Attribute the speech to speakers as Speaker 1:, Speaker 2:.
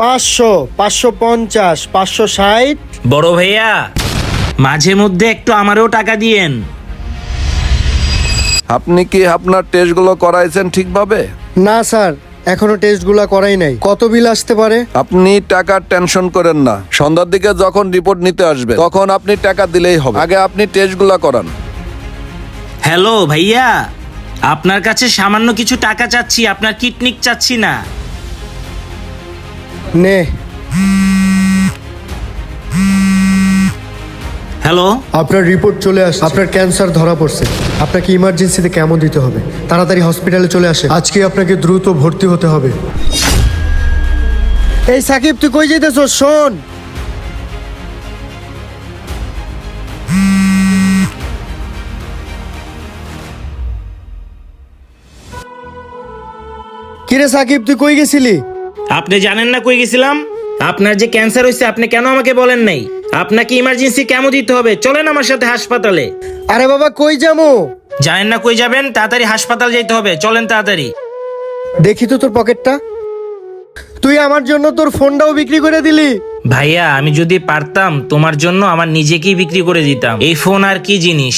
Speaker 1: 500, 550, 560।
Speaker 2: বড় ভাইয়া, মাঝে মধ্যে একটু আমারও টাকা দিয়েন।
Speaker 3: আপনি কি আপনার টেস্টগুলো করাইছেন ঠিকভাবে?
Speaker 1: না স্যার, এখনো টেস্টগুলো করাই নাই। কত বিল আসতে পারে?
Speaker 3: আপনি টাকার টেনশন করেন না, সন্ধ্যার দিকে যখন রিপোর্ট নিতে আসবে তখন আপনি টাকা দিলেই হবে। আগে আপনি টেস্টগুলো করান।
Speaker 2: হ্যালো ভাইয়া, আপনার কাছে সামান্য কিছু টাকা চাচ্ছি, আপনার কিডনি চাচ্ছি না।
Speaker 1: নে।
Speaker 2: হ্যালো,
Speaker 1: আপনার রিপোর্ট চলে আসছে। আপনার ক্যান্সার ধরা পড়ছে। আপনাকে ইমার্জেন্সিতে কেমো দিতে হবে। তাড়াতাড়ি হসপিটালে চলে আসে। আজকে আপনাকে দ্রুত ভর্তি হতে হবে। এই সাকিব, তুই কই যাইতেছ? শোন, কিরে সাকিব, তুই কই গেছিলি?
Speaker 2: আপনি জানেন না কই গেছিলাম? আপনার যে ক্যান্সার হয়েছে আপনি কেন আমাকে বলেন নাই? আপনাকে ইমার্জেন্সি কেমো দিতে হবে, চলেন আমার সাথে হাসপাতালে।
Speaker 1: আরে বাবা, কই যামু?
Speaker 2: জানেন না কই যাবেন? তাড়াতাড়ি হাসপাতাল যেতে হবে, চলেন তাড়াতাড়ি।
Speaker 1: দেখি তো তোর পকেটটা। তুই আমার জন্য তোর ফোনটাও বিক্রি করে দিলি।
Speaker 2: ভাইয়া, আমি যদি পারতাম তোমার জন্য আমার নিজেকেই বিক্রি করে দিতাম। এই ফোন আর কি জিনিস।